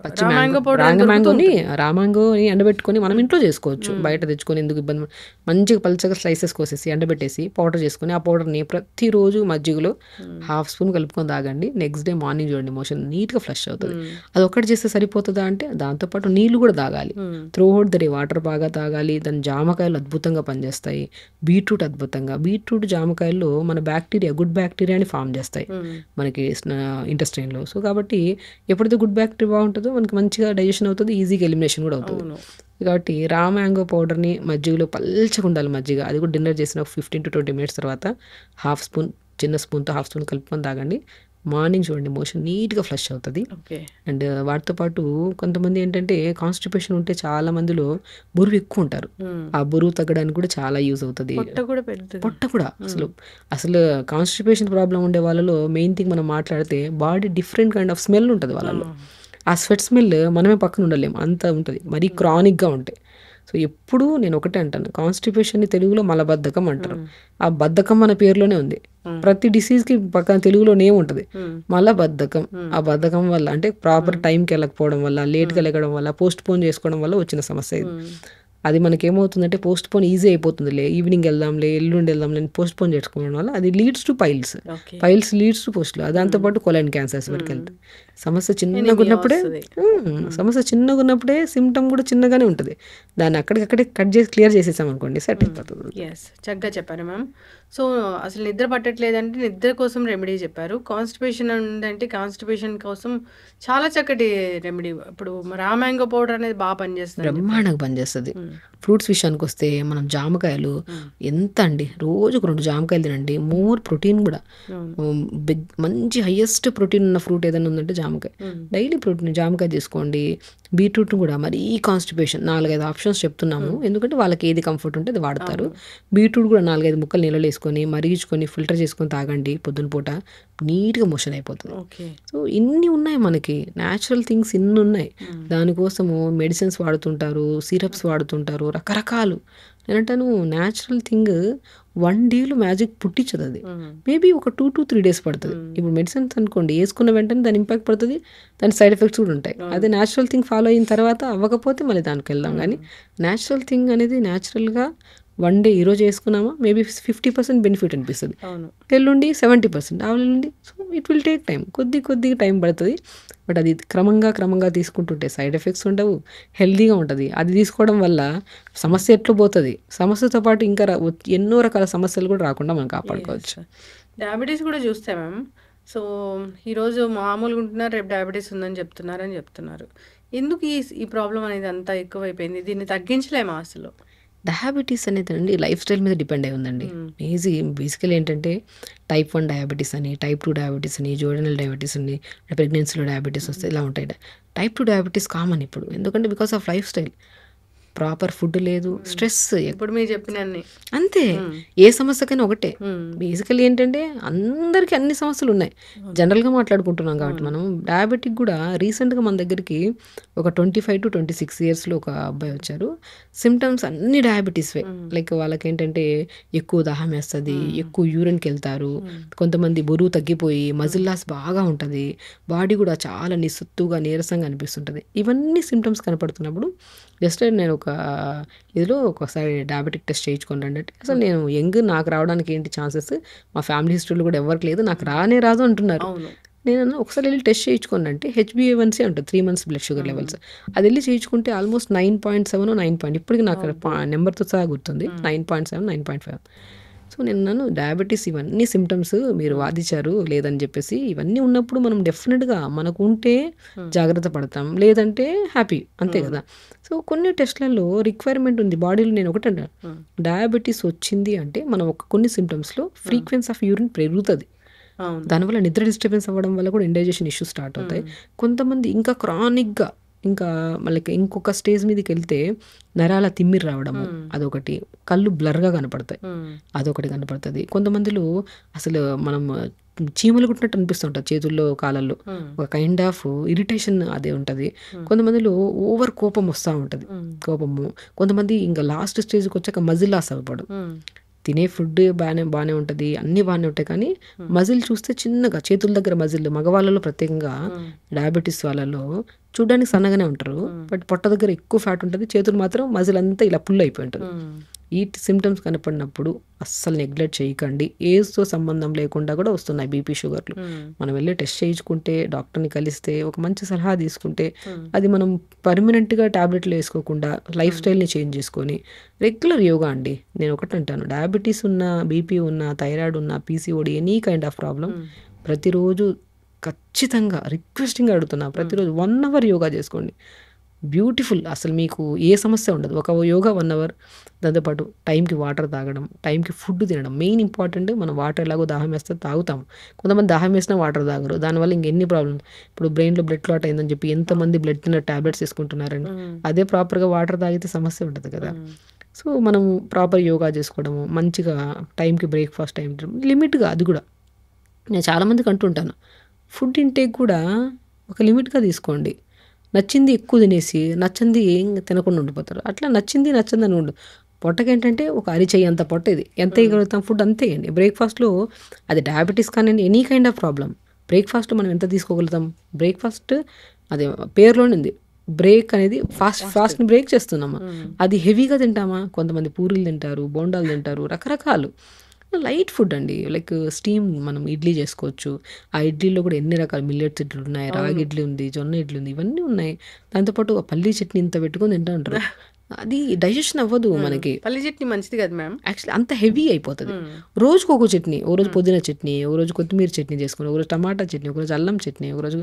రామాంగోని ఎండబెట్టుకొని మనం ఇంట్లో చేసుకోవచ్చు, బయట తెచ్చుకొని ఎందుకు ఇబ్బంది. మంచిగా పల్చగా స్లైసెస్ కోసేసి ఎండబెట్టేసి పౌడర్ చేసుకొని ఆ పౌడర్ని ప్రతిరోజు మజ్జిగలో 1/2 స్పూన్ కలుపుకొని తాగండి. నెక్స్ట్ డే మార్నింగ్ చూడండి మోషన్ నీట్గా ఫ్లష్ అవుతుంది. అది ఒక్కటి చేస్తే సరిపోతుందా అంటే దాంతోపాటు నీళ్లు కూడా తాగాలి. త్రూఅవుట్ ద డే వాటర్ బాగా తాగాలి. దాని జామకాయలు అద్భుతంగా పనిచేస్తాయి, బీట్రూట్ అద్భుతంగా. బీట్రూట్ జామకాయలు మన బ్యాక్టీరియా, గుడ్ బ్యాక్టీరియాని ఫామ్ చేస్తాయి మనకి ఇంటెస్టైన్లో. సో కాబట్టి ఎప్పుడైతే గుడ్ బ్యాక్టీరియా బాగుంటుందో మనకి మంచిగా డైజెషన్ అవుతుంది, ఈజీగా ఎలిమినేషన్ కూడా అవుతుంది. కాబట్టి రా మ్యాంగో పౌడర్ని మజ్జిగలో పల్చగా ఉండాలి మజ్జిగ. అది కూడా డిన్నర్ చేసిన 15 to 20 minutes తర్వాత 1/2 స్పూన్, చిన్న స్పూన్తో 1/2 స్పూన్ కలుపుకొని తాగండి. మార్నింగ్ చూడండి మోషన్ నీట్గా ఫ్లష్ అవుతుంది. అండ్ వాటితో పాటు కొంతమంది ఏంటంటే కాన్స్టిపేషన్ ఉంటే చాలా మందిలో బరువు ఎక్కువ ఉంటారు. ఆ బరువు తగ్గడానికి కూడా చాలా యూజ్ అవుతుంది. పొట్ట కూడా అసలు కాన్స్టిపేషన్ ప్రాబ్లం ఉండే వాళ్ళలో మెయిన్ థింగ్ మనం మాట్లాడితే body different kind of smell ఉంటుంది వాళ్ళలో. ఆ స్వెట్ స్మెల్ మనమే పక్కన ఉండలేము, అంత ఉంటుంది, మరీ క్రానిక్గా ఉంటాయి. సో ఎప్పుడు నేను ఒకటే అంటాను, కాన్స్టిపేషన్ని తెలుగులో మలబద్ధకం అంటారు. ఆ బద్ధకం మన పేరులోనే ఉంది. ప్రతి డిసీజ్కి పక్కన తెలుగులో నేమ్ ఉంటుంది, మలబద్ధకం. ఆ బద్ధకం వల్ల అంటే ప్రాపర్ టైంకి వెళ్ళకపోవడం వల్ల, లేట్గా లెగడం వల్ల, పోస్ట్ పోన్ చేసుకోవడం వల్ల వచ్చిన సమస్య ఇది. అది మనకేమవుతుందంటే పోస్ట్ పోన్ ఈజీ అయిపోతుందిలే, ఈవినింగ్ వెళ్దాంలే, ఎల్లుండి వెళ్దాంలే పోస్ట్ పోన్ చేసుకోవడం వల్ల అది leads to piles leads to పోస్ట్లు, దాంతోపాటు కొలైన్ క్యాన్సర్స్ వరకు వెళ్తాయి. సమస్య చిన్నగా ఉన్నప్పుడే సిమ్టమ్ కూడా చిన్నగానే ఉంటుంది. దాన్ని అక్కడికక్కడే కట్ చేసి క్లియర్ చేసేసాం అనుకోండి, సెట్ అయిపోతుంది. చక్కగా చెప్పారు మ్యామ్. సో అసలు నిద్ర పట్టట్లేదంటే నిద్ర కోసం రెమెడీ చెప్పారు. కాన్స్టిపేషన్ ఉందంటే కాన్స్టిపేషన్ కోసం చాలా చక్కటి రెమెడీ. ఇప్పుడు రా మ్యాంగో పౌడర్ అనేది బాగా పనిచేస్తుంది, బ్రహ్మాండంగా పనిచేస్తుంది. ఫ్రూట్స్ విషయానికి వస్తే మనం జామకాయలు ఎంత అండి, రోజుకు 2 జామకాయలు తినండి. మోర్ ప్రోటీన్ కూడా, మంచి హైయెస్ట్ ప్రోటీన్ ఉన్న ఫ్రూట్ ఏదైనా ఉందంటే జామకాయ. డైలీ ప్రోటీన్ జామకాయ తీసుకోండి. బీట్రూట్ కూడా మరీ కాన్స్టిపేషన్ 4-5 ఆప్షన్స్ చెప్తున్నాము, ఎందుకంటే వాళ్ళకి ఏది కంఫర్ట్ ఉంటే అది వాడతారు. బీట్రూట్ కూడా 4-5 ముక్కలు నీళ్ళలో వేసుకొని మరిగించుకొని ఫిల్టర్ చేసుకొని తాగండి. పొద్దున పూట నీట్గా మోషన్ అయిపోతుంది. సో ఇన్ని ఉన్నాయి మనకి, న్యాచురల్ థింగ్స్ ఇన్ని ఉన్నాయి. దానికోసము మెడిసిన్స్ వాడుతుంటారు, సిరప్స్ వాడుతుంటారు, రకరకాలు. నేనంటాను న్యాచురల్ థింగ్ 1 డేలో మ్యాజిక్ పుట్టించదు అది. మేబీ ఒక 2 to 3 డేస్ పడుతుంది. ఇప్పుడు మెడిసిన్స్ అనుకోండి వేసుకున్న వెంటనే దాని ఇంపాక్ట్ పడుతుంది, దాని సైడ్ ఎఫెక్ట్స్ కూడా ఉంటాయి. అదే న్యాచురల్ థింగ్ ఫాలో అయిన తర్వాత అవ్వకపోతే మళ్ళీ దానికి వెళ్దాం. కానీ న్యాచురల్ థింగ్ అనేది న్యాచురల్గా 1 డే ఈరోజు వేసుకున్నామా మేబీ 50% బెనిఫిట్ అనిపిస్తుంది, ఎల్లుండి 70%, ఆవులుండి. So it will take time, కొద్దిగా టైం పడుతుంది. బట్ అది క్రమంగా తీసుకుంటుంటే సైడ్ ఎఫెక్ట్స్ ఉండవు, హెల్దీగా ఉంటుంది. అది తీసుకోవడం వల్ల సమస్య ఎట్లా పోతుంది, సమస్యతో పాటు ఇంకా ఎన్నో రకాల సమస్యలు కూడా రాకుండా మనం కాపాడుకోవచ్చు. డయాబెటీస్ కూడా చూస్తే మ్యామ్, సో ఈరోజు మామూలుగా ఉంటున్నారు, రేపు డయాబెటీస్ ఉందని చెప్తున్నారు. ఎందుకు ఈ ప్రాబ్లం అనేది అంత ఎక్కువైపోయింది? దీన్ని తగ్గించలేమా అసలు? డయాబెటీస్ అనేది అండి లైఫ్ స్టైల్ మీద డిపెండ్ అయి ఉందండి. బేసికలీ ఏంటంటే టైప్ 1 డయాబెటీస్ అని, టైప్ 2 డయాబెటీస్ అని, జోడనల్ డయాబెటీస్ అని, ప్రెగ్నెన్సీలో డయాబెటీస్ వస్తే ఇలా ఉంటాయి. టైప్ 2 డయాబెటీస్ కామన్ ఇప్పుడు, ఎందుకంటే because of life style. Proper food లేదు, స్ట్రెస్, ఇప్పుడు మీరు చెప్పిన అంతే. ఏ సమస్యకైనా ఒకటే. బేసికలీ ఏంటంటే అందరికీ అన్ని సమస్యలు ఉన్నాయి. జనరల్గా మాట్లాడుకుంటున్నాం కాబట్టి మనం డయాబెటిక్ కూడా రీసెంట్గా మన దగ్గరికి ఒక 25 to 26 ఇయర్స్లో ఒక అబ్బాయి వచ్చారు. సిమ్టమ్స్ అన్ని డయాబెటీస్వే. లైక్ వాళ్ళకి ఏంటంటే ఎక్కువ దాహం వేస్తుంది, ఎక్కువ యూరిన్కి వెళ్తారు, కొంతమంది బరువు తగ్గిపోయి మజిల్ లాస్ బాగా ఉంటుంది, బాడీ కూడా చాలా నిస్సత్తుగా నీరసంగా అనిపిస్తుంటుంది. ఇవన్నీ సిమ్టమ్స్ కనపడుతున్నప్పుడు జస్ట్ నేను ఒక ఇదిలో ఒకసారి డయాబెటిక్ టెస్ట్ చేయించుకోండి అంటే, అసలు నేను యంగ్, నాకు రావడానికి ఏంటి ఛాన్సెస్, మా ఫ్యామిలీ హిస్టరీలో కూడా ఎవరికి లేదు, నాకు రాదు అంటున్నారు. నేను ఒకసారి వెళ్ళి టెస్ట్ చేయించుకోండి అంటే HbA1c ఉంటుంది, 3 months బ్లడ్ షుగర్ లెవెల్స్. అది వెళ్ళి చేయించుకుంటే ఆల్మోస్ట్ 9.7 9 ఇప్పటికి నాకు నెంబర్తో సహా గుర్తుంది, 9.7 9.5. సో నేను డయాబెటీస్ ఇవన్నీ సిమ్టమ్స్ మీరు వాదించారు లేదని చెప్పేసి, ఇవన్నీ ఉన్నప్పుడు మనం డెఫినెట్గా మనకు ఉంటే జాగ్రత్త పడతాం, లేదంటే హ్యాపీ, అంతే కదా. సో కొన్ని టెస్ట్లలో రిక్వైర్మెంట్ ఉంది బాడీలో. నేను ఒకటే డయాబెటీస్ వచ్చింది అంటే మనం కొన్ని సిమ్టమ్స్లో ఫ్రీక్వెన్సీ ఆఫ్ యూరిన్ పెరుగుతుంది, దానివల్ల నిద్ర డిస్టర్బెన్స్ అవ్వడం వల్ల కూడా ఇండైజెషన్ ఇష్యూస్ స్టార్ట్ అవుతాయి. కొంతమంది ఇంకా క్రానిక్గా ఇంకా మళ్ళీ ఇంకొక స్టేజ్ మీదకి వెళ్తే నరాల తిమ్మిరి రావడము అదొకటి, కళ్ళు బ్లర్గా కనపడతాయి అదొకటి కనపడుతుంది. కొంతమందిలో అసలు మనం చీమలు కుట్టినట్టు అనిపిస్తుంటుంది చేతుల్లో కాళ్ళల్లో, ఒక కైండ్ ఆఫ్ ఇరిటేషన్ అదే ఉంటుంది. కొంతమందిలో ఓవర్ కోపం వస్తూ ఉంటుంది, కోపము. కొంతమంది ఇంకా లాస్ట్ స్టేజ్కి వచ్చాక మజిల్ లాస్ అవ్వడం, తినే ఫుడ్ బాగానే ఉంటుంది, అన్నీ బాగానే ఉంటాయి, కానీ మజిల్ చూస్తే చిన్నగా చేతుల దగ్గర మజిల్, మగవాళ్ళలో ప్రత్యేకంగా డయాబెటీస్ వాళ్ళలో చూడడానికి సన్నగానే ఉంటారు, బట్ పొట్ట దగ్గర ఎక్కువ ఫ్యాట్ ఉంటుంది, చేతులు మాత్రం మజిల్ అంతా ఇలా పుల్ అయిపోయి ఉంటుంది. ఈ సిమ్టమ్స్ కనపడినప్పుడు అస్సలు నెగ్లెక్ట్ చేయకండి. ఏజ్తో సంబంధం లేకుండా కూడా వస్తున్నాయి బీపీ, షుగర్లు. మనం వెళ్ళి టెస్ట్ చేయించుకుంటే, డాక్టర్ని కలిస్తే, ఒక మంచి సలహా తీసుకుంటే, అది మనం పర్మనెంట్గా టాబ్లెట్లు వేసుకోకుండా లైఫ్ స్టైల్ని చేంజ్ చేసుకొని రెగ్యులర్ యోగా అండి. నేను ఒకటి అంటాను, డయాబెటీస్ ఉన్న, బీపీ ఉన్న, థైరాయిడ్ ఉన్న, PCOD, any kind of problem, ప్రతిరోజు ఖచ్చితంగా రిక్వెస్టింగ్ అడుగుతున్నా, ప్రతిరోజు 1 hour యోగా చేసుకోండి. బ్యూటిఫుల్, అసలు మీకు ఏ సమస్య ఉండదు. ఒక యోగా 1 hour, దాంతోపాటు టైంకి వాటర్ తాగడం, టైంకి ఫుడ్ తినడం. మెయిన్ ఇంపార్టెంట్, మనం వాటర్ ఎలాగో దాహం వేస్తే తాగుతాం, కొంతమంది దాహం వేసినా వాటర్ తాగరు, దానివల్ల ఇంకెన్ని ప్రాబ్లమ్. ఇప్పుడు బ్రెయిన్లో బ్లడ్ క్లాట్ అయిందని చెప్పి ఎంతమంది బ్లడ్ తిన్న టాబ్లెట్స్ తీసుకుంటున్నారండి. అదే ప్రాపర్గా వాటర్ తాగితే సమస్య ఉంటుంది కదా. సో మనం ప్రాపర్ యోగా చేసుకోవడము, మంచిగా టైంకి బ్రేక్ఫాస్ట్, టైం లిమిట్గా, అది కూడా నేను చాలామందికి అంటుంటాను, ఫుడ్ ఇంటేక్ కూడా ఒక లిమిట్గా తీసుకోండి. నచ్చింది ఎక్కువ తినేసి నచ్చింది ఏం తినకుండా ఉండిపోతారు. అట్లా నచ్చింది నచ్చందని ఉండు. పొట్టకి ఏంటంటే ఒక అరిచెయ్యి అంత పొట్ట, ఇది ఎంత వేయగలుగుతాం ఫుడ్ అంతే వేయండి. బ్రేక్ఫాస్ట్లో అది డయాబెటీస్ కానీ any kind of problem, breakfast మనం ఎంత తీసుకోగలుగుతాం. బ్రేక్ఫాస్ట్ అది పేరులోనే ఉంది, బ్రేక్ అనేది ఫాస్ట్ని బ్రేక్ చేస్తున్నామా, అది హెవీగా తింటామా. కొంతమంది పూరీలు తింటారు, బోండాలు తింటారు, రకరకాలు. లైట్ ఫుడ్ అండి, లైక్ స్టీమ్ మనం ఇడ్లీ చేసుకోవచ్చు. ఆ ఇడ్లీలో కూడా ఎన్ని రకాల మిల్లెట్స్ ఇడ్లీ ఉన్నాయి, రాగి ఇడ్లీ ఉంది, జొన్న ఇడ్లీ ఉంది, ఇవన్నీ ఉన్నాయి. దాంతోపాటు పల్లీ చట్నీ ఇంత పెట్టుకొని తింటూ ఉంటారు, అది డైజెషన్ అవ్వదు మనకి. పల్లి చట్నీ మంచిది కదా మ్యామ్, యాక్చువల్లీ అంత హెవీ అయిపోతుంది. రోజుకు ఒక చట్నీ, ఓ రోజు పుదీనా చట్నీ, ఓ రోజు కొత్తిమీర చట్నీ చేసుకుని, ఒకరోజు టమాటా చట్నీ, ఒకరోజు అల్లం చట్నీ, ఒకరోజు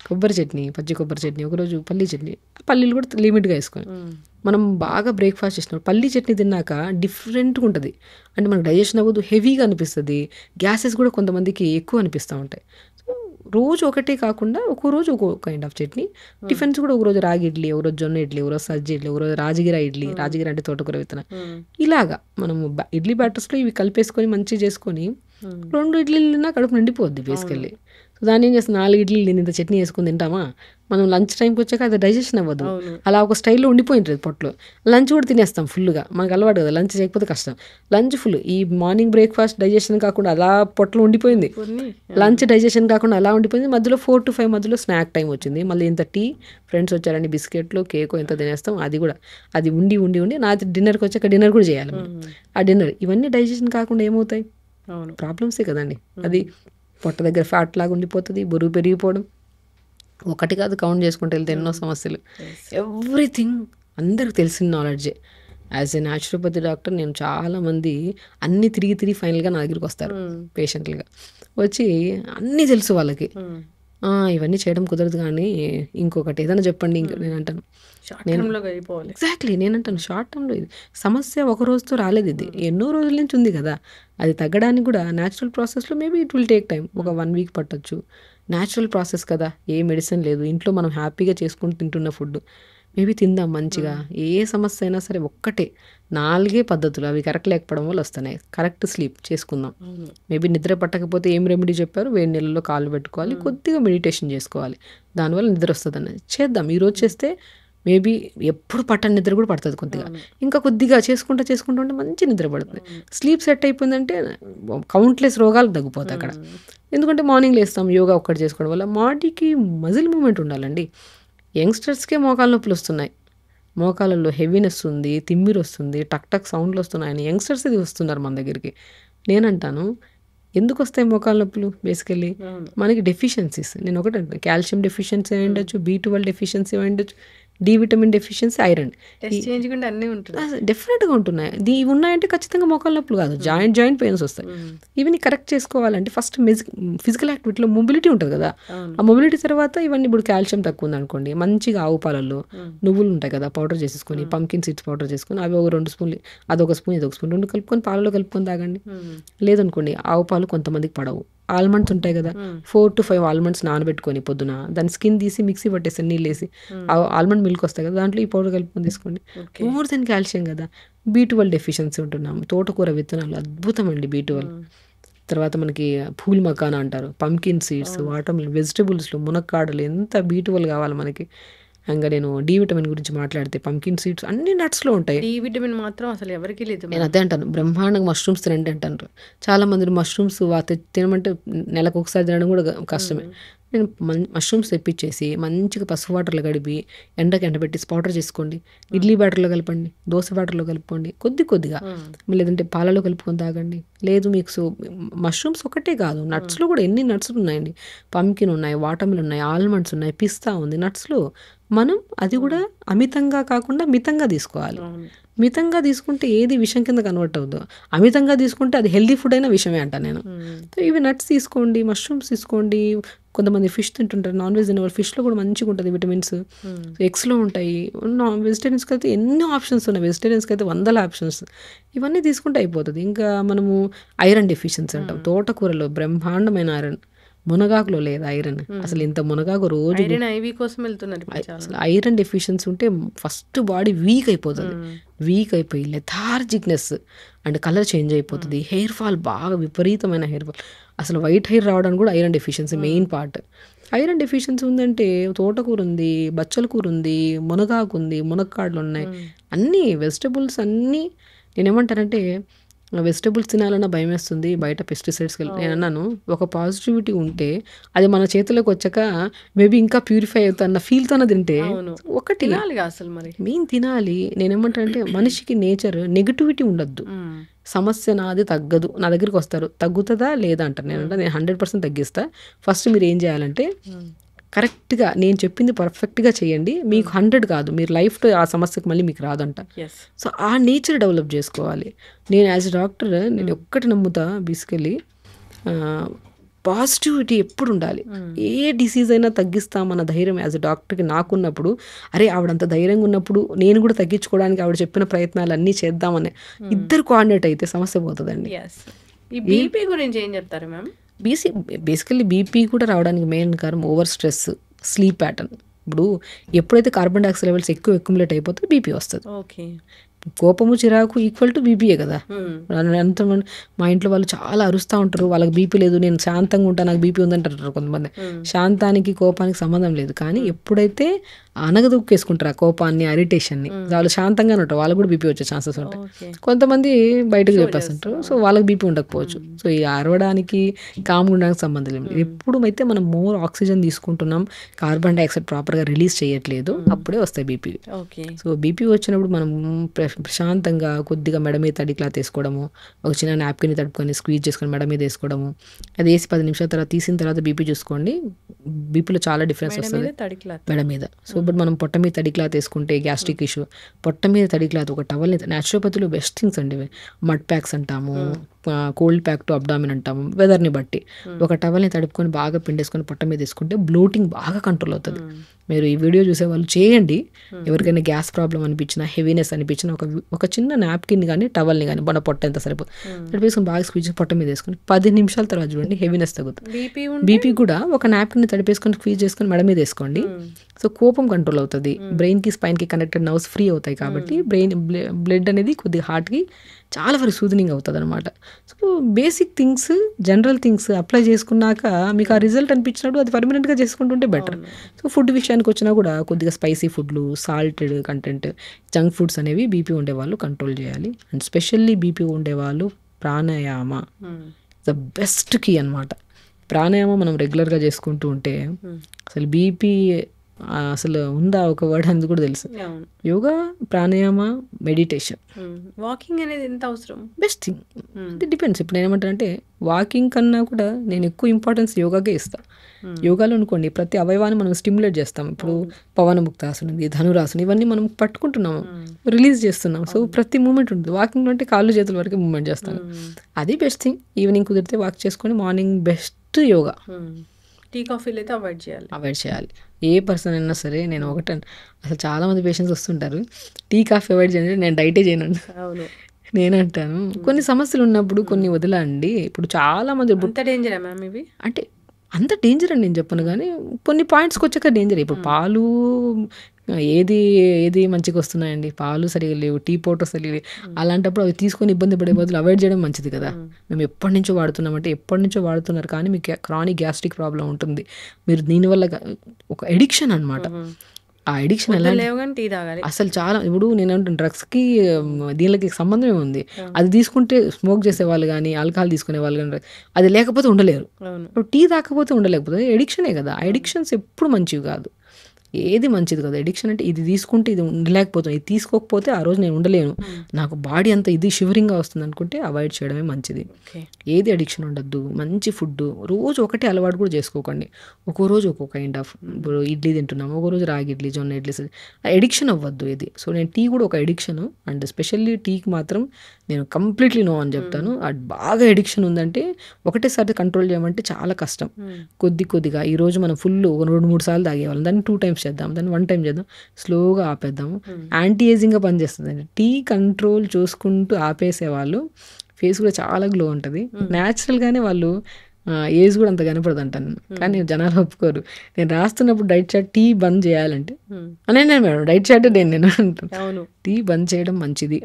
కొబ్బరి చట్నీ, పచ్చి కొబ్బరి చట్నీ, ఒకరోజు పల్లీ చట్నీ. పల్లీలు కూడా లిమిట్గా వేసుకొని మనం బాగా బ్రేక్ఫాస్ట్ చేసినప్పుడు పల్లీ చట్నీ తిన్నాక డిఫరెంట్గా ఉంటుంది. అంటే మనకు డైజెషన్ అవ్వదు, హెవీగా అనిపిస్తుంది, గ్యాసెస్ కూడా కొంతమందికి ఎక్కువ అనిపిస్తూ ఉంటాయి. రోజు ఒకటే కాకుండా ఒక్కో రోజు ఒక్కో కైండ్ ఆఫ్ చట్నీ. టిఫిన్స్ కూడా ఒకరోజు రాగి ఇడ్లీ, ఒకరోజు జొన్న ఇడ్లీ, ఒకరోజు సజ్జ ఇడ్లీ, ఒకరోజు రాజగిర ఇడ్లీ, రాజగిర అంటే తోటకూర విత్తనం. ఇలాగా మనము ఇడ్లీ బ్యాటర్స్లో ఇవి కలిపేసుకొని మంచిగా చేసుకొని 2 ఇడ్లీలు తిన్నా కడుపు నిండిపోద్ది బేసికల్లీ. సో దాన్ని ఏం చేస్తాం, 4 ఇడ్లీలు నేను ఇంత చట్నీ వేసుకుని తింటామా, మనం లంచ్ టైంకి వచ్చాక అది డైజెషన్ అవ్వదు, అలా ఒక స్టైల్లో ఉండిపోయింటుంది పొట్టలో. లంచ్ కూడా తినేస్తాం ఫుల్గా, మనకు అలవాటు కదా, లంచ్ చేయకపోతే కష్టం. లంచ్ ఫుల్, ఈ మార్నింగ్ బ్రేక్ఫాస్ట్ డైజెషన్ కాకుండా అలా పొట్టలో ఉండిపోయింది, లంచ్ డైజెషన్ కాకుండా అలా ఉండిపోయింది. మధ్యలో 4 to 5 మధ్యలో స్నాక్ టైం వచ్చింది, మళ్ళీ ఇంత టీ, ఫ్రెండ్స్ వచ్చారని బిస్కెట్లు కేకో ఎంత తినేస్తాం, అది కూడా అది ఉండి ఉండి ఉండి నా డిన్నర్కి వచ్చాక డిన్నర్ కూడా చేయాలి మనం. ఆ డిన్నర్ ఇవన్నీ డైజెషన్ కాకుండా ఏమవుతాయి, ప్రాబ్లమ్సే కదండి. అది పొట్ట దగ్గర ఫ్యాట్ లాగా ఉండిపోతుంది, బరువు పెరిగిపోవడం, ఒకటి కాదు కౌంట్ చేసుకుంటే వెళ్తే ఎన్నో సమస్యలు. ఎవ్రీథింగ్ అందరికి తెలిసిన నాలెడ్జే. యాజ్ ఎ న్యాచురోపతి డాక్టర్ నేను చాలామంది అన్నీ తిరిగి ఫైనల్గా నా దగ్గరికి వస్తారు పేషెంట్లుగా వచ్చి, అన్నీ తెలుసు వాళ్ళకి, ఇవన్నీ చేయడం కుదరదు కానీ ఇంకొకటి ఏదైనా చెప్పండి. ఇంకా నేను అంటాను ఎగ్జాక్ట్లీ, నేనంటాను షార్ట్ టర్మ్లో ఇది సమస్య ఒక రోజుతో రాలేదు, ఇది ఎన్నో రోజుల నుంచి ఉంది కదా, అది తగ్గడానికి కూడా న్యాచురల్ ప్రాసెస్లో maybe it will take time, ఒక 1 week పట్టొచ్చు. న్యాచురల్ ప్రాసెస్ కదా, ఏ మెడిసిన్ లేదు, ఇంట్లో మనం హ్యాపీగా చేసుకుని తింటున్న ఫుడ్ మేబీ తిందాం మంచిగా. ఏ సమస్య అయినా సరే ఒక్కటే 4 పద్ధతులు, అవి కరెక్ట్ లేకపోవడం వల్ల వస్తున్నాయి. కరెక్ట్ స్లీప్ చేసుకుందాం, మేబీ నిద్ర పట్టకపోతే ఏం రెమెడీ చెప్పారు, వేడి నీళ్ళలో కాళ్ళు పెట్టుకోవాలి, కొద్దిగా మెడిటేషన్ చేసుకోవాలి, దానివల్ల నిద్ర వస్తుంది అనేది చేద్దాం. ఈరోజు చేస్తే మేబీ ఎప్పుడు పట్టని నిద్ర కూడా పడుతుంది కొద్దిగా, ఇంకా కొద్దిగా చేసుకుంటూ ఉంటే మంచి నిద్ర పడుతుంది. స్లీప్ సెట్ అయిపోయిందంటే కౌంట్లెస్ రోగాలు తగ్గిపోతాయి అక్కడ. ఎందుకంటే మార్నింగ్ లేస్తాం, యోగా ఒక్కటి చేసుకోవడం వల్ల బాడీకి మజిల్ మూమెంట్ ఉండాలండి. యంగ్స్టర్స్కే మోకాళ్ళ నొప్పులు వస్తున్నాయి, మోకాళ్ళలో హెవీనెస్ ఉంది, తిమ్మిరి వస్తుంది, టక్ సౌండ్లు వస్తున్నాయని యంగ్స్టర్స్ ఇది వస్తున్నారు మన దగ్గరికి. నేనంటాను ఎందుకు వస్తాయి మోకాళ్ళ నొప్పులు, బేసికల్లీ మనకి డెఫిషియన్సీస్. నేను ఒకటి అంటాను, కాల్షియం డెఫిషియన్సీ అయి ఉండొచ్చు, B12 డెఫిషియన్సీ అయి ఉండొచ్చు, డి విటమిన్ డెఫిషియన్సీ, ఐరన్ డెఫినెట్గా ఉంటున్నాయి. ఇవి ఉన్నాయంటే ఖచ్చితంగా మోకాళ్ళ నొప్పులు కాదు, జాయింట్ పెయిన్స్ వస్తాయి. ఇవన్నీ కరెక్ట్ చేసుకోవాలంటే ఫస్ట్ ఫిజికల్ యాక్టివిటీలో మొబిలిటీ ఉంటుంది కదా, ఆ మొబిలిటీ తర్వాత ఇవన్నీ ఇప్పుడు కాల్షియం తక్కువ ఉంది అనుకోండి, మంచిగా ఆవు పాలల్లో నువ్వులు ఉంటాయి కదా పౌడర్ చేసేసుకొని, పంకిన్ సీడ్స్ పౌడర్ చేసుకొని, అవి ఒక 2 స్పూన్లు, అదొక స్పూన్ ఇదొక స్పూన్ 2 కలుపుకొని పాలలో కలుపుకొని తాగండి. లేదనుకోండి ఆవు పాలు కొంతమందికి పడవు, ఆల్మండ్స్ ఉంటాయి కదా, 4 to 5 ఆల్మండ్స్ నానబెట్టుకొని పొద్దున దాని స్కిన్ తీసి మిక్సీ పట్టేసి నీళ్ళు వేసి, ఆల్మండ్ మిల్క్ వస్తాయి కదా, దాంట్లో ఈ పౌడర్ కలుపుకొని తీసుకోండి. మోర్ దెన్ కాల్షియం కదా. B12 డెఫిషియన్సీ ఉంటున్నాము, తోటకూర విత్తనాలు అద్భుతం అండి B12. తర్వాత మనకి పూల్ మకానా అంటారు, పంకిన్ సీడ్స్, వాటర్ మిల్క్, వెజిటబుల్స్లో మునక్కాడలు, ఎంత B12 కావాలి మనకి. ఇంకా నేను డి విటమిన్ గురించి మాట్లాడితే పంకిన్ సీడ్స్ అన్ని నట్స్లో ఉంటాయి. డి విటమిన్ మాత్రం అసలు ఎవరికి లేదు. నేను అదే అంటాను, బ్రహ్మాండంగా మష్రూమ్స్ తినండి అంటారు. చాలా మంది మష్రూమ్స్ తినమంటే నెలకు ఒకసారి తినడం కూడా కష్టమే. నేను మష్రూమ్స్ తెప్పించేసి మంచిగా పసుపు వాటర్లో గడిపి ఎండబెట్టి పౌడర్ చేసుకోండి, ఇడ్లీ బ్యాటర్లో కలపండి, దోశ బ్యాటర్లో కలుపుకోండి, కొద్దిగా లేదంటే పాలలో కలుపుకొని తాగండి. లేదు మీకు మష్రూమ్స్ ఒకటే కాదు, నట్స్లో కూడా ఎన్ని నట్స్ ఉన్నాయండి, పంకిన్ ఉన్నాయి, వాటర్మిల్ ఉన్నాయి, ఆల్మండ్స్ ఉన్నాయి, పిస్తా ఉంది. నట్స్లో మనం అది కూడా అమితంగా కాకుండా మితంగా తీసుకోవాలి. మితంగా తీసుకుంటే ఏది విషం కింద కన్వర్ట్ అవుతుందో, అమితంగా తీసుకుంటే అది హెల్దీ ఫుడ్ అయినా విషమే అంటాను నేను. ఇవి నట్స్ తీసుకోండి, మష్రూమ్స్ తీసుకోండి. కొంతమంది ఫిష్ తింటుంటారు, నాన్ వెజ్ తినేవాళ్ళు, ఫిష్లో కూడా మంచిగా ఉంటుంది విటమిన్స్, ఎగ్స్లో ఉంటాయి. వెజిటేరియన్స్కి అయితే ఎన్నో ఆప్షన్స్ ఉన్నాయి, వెజిటేరియన్స్కి అయితే 100 ఆప్షన్స్. ఇవన్నీ తీసుకుంటే అయిపోతుంది. ఇంకా మనము ఐరన్ డెఫిషియన్సీ అంటాం, తోటకూరలో బ్రహ్మాండమైన ఐరన్, మునగాకులో లేదు ఐరన్. అసలు ఇంత మునగాకు రోజు అసలు ఐరన్ డెఫిషియన్సీ ఉంటే ఫస్ట్ బాడీ వీక్ అయిపోతుంది, వీక్ అయిపోయి లెథార్జిక్నెస్ అండ్ కలర్ చేంజ్ అయిపోతుంది, హెయిర్ ఫాల్ బాగా విపరీతమైన హెయిర్ ఫాల్, అసలు వైట్ హెయిర్ రావడానికి కూడా iron deficiency main part. Iron deficiency ఉందంటే తోటకూర ఉంది, బచ్చల కూర ఉంది, మునగాకు ఉంది, మునక్కాడలు ఉన్నాయి, అన్నీ వెజిటబుల్స్ అన్నీ. నేనేమంటానంటే వెజిటబుల్స్ తినాలన్నా భయం వేస్తుంది, బయట పెస్టిసైడ్స్కి నేను అన్నాను, ఒక పాజిటివిటీ ఉంటే అది మన చేతిలోకి వచ్చాక మేబీ ఇంకా ప్యూరిఫై అవుతున్న ఫీల్తోనే తింటే ఒకటి అసలు మరి మెయిన్ తినాలి. నేనేమంటానంటే మనిషికి నేచర్ నెగిటివిటీ ఉండద్దు, సమస్య నాది తగ్గదు, నా దగ్గరికి వస్తారు తగ్గుతుందా లేదా అంటారు. నేను 100% తగ్గిస్తా. ఫస్ట్ మీరు ఏం చేయాలంటే కరెక్ట్గా నేను చెప్పింది పర్ఫెక్ట్గా చేయండి, మీకు 100 కాదు, మీరు లైఫ్లో ఆ సమస్యకు మళ్ళీ మీకు రాదంట. సో ఆ నేచర్ డెవలప్ చేసుకోవాలి. నేను యాజ్ ఎ డాక్టర్ నేను ఒక్కటి నమ్ముతా, బేసికలీ పాజిటివిటీ ఎప్పుడు ఉండాలి. ఏ డిసీజ్ అయినా తగ్గిస్తామన్న ధైర్యం యాజ్ ఎ డాక్టర్కి నాకున్నప్పుడు, అరే ఆవిడంత ధైర్యంగా ఉన్నప్పుడు నేను కూడా తగ్గించుకోవడానికి ఆవిడ చెప్పిన ప్రయత్నాలు అన్నీ చేద్దామని ఇద్దరు కోఆర్డినేట్ అయితే సమస్య పోతుందండి. ఈ బీపీ గురించి ఏం చెప్తారు మ్యామ్? బేసికల్లీ బీపీ కూడా రావడానికి మెయిన్ కారణం ఓవర్ స్ట్రెస్, స్లీప్ ప్యాటర్న్. ఇప్పుడు ఎప్పుడైతే కార్బన్ డైఆక్సైడ్ లెవెల్స్ ఎక్కువ అక్యుములేట్ అయిపోతే బీపీ వస్తుంది. కోపము చిరాకు ఈక్వల్ టు బీపీయే కదా. అంత మా ఇంట్లో వాళ్ళు చాలా అరుస్తూ ఉంటారు, వాళ్ళకి బీపీ లేదు, నేను శాంతంగా ఉంటాను నాకు బీపీ ఉందంటారు కొంతమంది. శాంతానికి కోపానికి సంబంధం లేదు, కానీ ఎప్పుడైతే అనగదొక్కేసుకుంటారు ఆ కోపాన్ని, అరిటేషన్ని, వాళ్ళు శాంతంగానే ఉంటారు, వాళ్ళకి కూడా బీపీ వచ్చే ఛాన్సెస్ ఉంటాయి. కొంతమంది బయటకు చెప్పేస్తుంటారు, సో వాళ్ళకి బీపీ ఉండకపోవచ్చు. సో ఈ అరవడానికి కామ్ ఉండడానికి సంబంధం లేదు. ఎప్పుడైతే మనం మోర్ ఆక్సిజన్ తీసుకుంటున్నాం, కార్బన్ డైఆక్సైడ్ ప్రాపర్గా రిలీజ్ చేయట్లేదు, అప్పుడే వస్తాయి బీపీ. సో బీపీ వచ్చినప్పుడు మనం ప్రశాంతంగా కొద్దిగా మెడ మీద తడి క్లాత్ వేసుకోవడము, ఒక చిన్న నాప్కిన్ తడుపుకొని స్క్వీజ్ చేసుకొని మెడ మీద వేసుకోవడము, అది వేసి 10 నిమిషాల తర్వాత తీసిన తర్వాత బీపీ చూసుకోండి, బీపీలో చాలా డిఫరెన్స్ వస్తుంది మెడ మీద. సో ఇప్పుడు మనం పొట్ట మీద తడి క్లాత్ వేసుకుంటే గ్యాస్ట్రిక్ ఇష్యూ, పొట్ట మీద తడి క్లాత్ ఒక టవల్ని, న్యాచురోపతిలో బెస్ట్ థింగ్స్ అండి మడ్ ప్యాక్స్ అంటాము, కోల్డ్ ప్యాక్ టు అబ్డామిన్ అంటాము, వెదర్ని బట్టి. ఒక టవల్ని తడుపుకొని బాగా పిండేసుకొని పొట్ట మీద వేసుకుంటే బ్లోటింగ్ బాగా కంట్రోల్ అవుతుంది. మీరు ఈ వీడియో చూసే వాళ్ళు చేయండి. ఎవరికైనా గ్యాస్ ప్రాబ్లం అనిపించినా, హెవీనెస్ అనిపించినా ఒక చిన్న నాప్కిన్ కానీ టవల్ని కానీ మన పొట్ట ఎంత సరిపోతుంది తడిపేసుకొని బాగా స్క్వీజ్ పొట్ట మీద వేసుకొని 10 నిమిషాల తర్వాత చూడండి హెవీనెస్ తగ్గుతుంది. బీపీ కూడా ఒక నాప్కిన్ తడిపేసుకొని స్క్వీజ్ చేసుకొని మెడ మీద వేసుకోండి. సో కోపం కంట్రోల్ అవుతుంది, బ్రెయిన్కి స్పైన్కి కనెక్టెడ్ నర్వ్స్ ఫ్రీ అవుతాయి, కాబట్టి బ్లడ్ అనేది కొద్దిగా హార్ట్కి చాలా వరకు సూదనింగ్ అవుతుంది అనమాట. So basic things, general things apply చేసుకున్నాక మీకు ఆ రిజల్ట్ అనిపించినప్పుడు అది పర్మనెంట్గా చేసుకుంటుంటే బెటర్. సో ఫుడ్ విషయానికి వచ్చినా కూడా కొద్దిగా స్పైసీ ఫుడ్లు, సాల్టెడ్ కంటెంట్, జంక్ ఫుడ్స్ అనేవి బీపీ ఉండేవాళ్ళు కంట్రోల్ చేయాలి. అండ్ స్పెషల్లీ బీపీ ఉండేవాళ్ళు ప్రాణాయామ ద బెస్ట్ కీ అనమాట. ప్రాణాయామం మనం రెగ్యులర్గా చేసుకుంటూ ఉంటే అసలు బీపీ అసలు ఉందా ఒక వర్డ్ అనేది కూడా తెలుసు. యోగా, ప్రాణాయామ, మెడిటేషన్, వాకింగ్ అనేది ఎంత అవసరం, బెస్ట్ థింగ్. ఇది డిపెండ్స్. ఇప్పుడు నేను ఏమంటానంటే వాకింగ్ కన్నా కూడా నేను ఎక్కువ ఇంపార్టెన్స్ యోగాకే ఇస్తాను. యోగాలో అనుకోండి ప్రతి అవయవాన్ని మనం స్టిమ్యులేట్ చేస్తాం. ఇప్పుడు పవనముక్తాసనం, ధనురాసనం, ఇవన్నీ మనం పట్టుకుంటున్నాము, రిలీజ్ చేస్తున్నాం. సో ప్రతి మూమెంట్ ఉంటుంది. వాకింగ్ అంటే కాళ్ళు చేతుల వరకు మూమెంట్ చేస్తాను, అది బెస్ట్ థింగ్. ఈవినింగ్ కుదిరితే వాక్ చేసుకొని మార్నింగ్ బెస్ట్ యోగా. టీ కాఫీలు అయితే అవాయిడ్ చేయాలి. ఏ పర్సన్ అయినా సరే. నేను ఒకటే, అసలు చాలా మంది పేషెంట్స్ వస్తుంటారు టీ కాఫీ అవాయిడ్ చేయండి, నేను డైటే చేయను. నేనంటాను కొన్ని సమస్యలు ఉన్నప్పుడు కొన్ని వదలండి. ఇప్పుడు చాలా మంది డేంజరా మ్యామ్ ఇవి అంటే అంత డేంజర్ అని నేను చెప్పను, కానీ కొన్ని పాయింట్స్కి వచ్చాక డేంజర్. ఇప్పుడు పాలు ఏది మంచిగా వస్తున్నాయండి, పాలు సరిగా లేవు, టీ పౌడర్ సరిగా లేవు, అలాంటప్పుడు అవి తీసుకొని ఇబ్బంది పడే బదులు అవాయిడ్ చేయడం మంచిది కదా. మేము ఎప్పటి నుంచో వాడుతున్నారు, కానీ మీకు క్రానిక్ గ్యాస్ట్రిక్ ప్రాబ్లం ఉంటుంది, మీరు దీనివల్ల ఒక ఎడిక్షన్ అనమాట. ఆ ఎడిక్షన్ ఎలా అసలు చాలా, ఇప్పుడు నేను అంటాను డ్రగ్స్కి దీనికి సంబంధమే ఉంది. అది తీసుకుంటే స్మోక్ చేసేవాళ్ళు కానీ, ఆల్కహాల్ తీసుకునే వాళ్ళు కానీ, అది లేకపోతే ఉండలేరు. టీ తాకపోతే ఉండలేకపోతే ఎడిక్షనే కదా. ఆ ఎడిక్షన్స్ ఎప్పుడు మంచివి కాదు, ఏది మంచిది కదా. ఎడిక్షన్ అంటే ఇది తీసుకుంటే ఇది ఉండలేకపోతాను, ఇది తీసుకోకపోతే ఆ రోజు నేను ఉండలేను, నాకు బాడీ అంతా ఇది షివరింగ్గా వస్తుంది అనుకుంటే అవాయిడ్ చేయడమే మంచిది. ఏది అడిక్షన్ ఉండద్దు. మంచి ఫుడ్ రోజు ఒకటే అలవాటు కూడా చేసుకోకండి. ఒక్కో రోజు ఒక్కో కైండ్ ఆఫ్, ఇప్పుడు ఇడ్లీ తింటున్నాము, ఒక రోజు రాగి ఇడ్లీ, జొన్న ఇడ్లీ, ఎడిక్షన్ అవ్వద్దు ఇది. సో నేను టీ కూడా ఒక ఎడిక్షన్, అండ్ స్పెషల్లీ టీకి మాత్రం నేను కంప్లీట్లీ నో అని చెప్తాను. అది బాగా ఎడిక్షన్ ఉందంటే ఒకటేసారి కంట్రోల్ చేయమంటే చాలా కష్టం. కొద్దిగా ఈరోజు మనం ఫుల్ 2-3 సార్లు తాగేవాళ్ళం, దాన్ని 2 టైమ్స్ చేద్దాం, దాన్ని 1 టైం చేద్దాం, స్లోగా ఆపేద్దాము. యాంటీ ఏజింగ్గా పనిచేస్తుంది. టీ కంట్రోల్ చూసుకుంటూ ఆపేసేవాళ్ళు ఫేస్ కూడా చాలా గ్లో ఉంటుంది. న్యాచురల్గానే వాళ్ళు ఏజ్ కూడా అంత కనపడదు అంటాను, కానీ జనాలు ఒప్పుకోరు. నేను రాస్తున్నప్పుడు డైట్ చార్ట్ టీ బంద్ చేయాలంటే నేను మేడం డైట్ చార్ట్ నేను అంటాను, టీ బంద్ చేయడం మంచిది.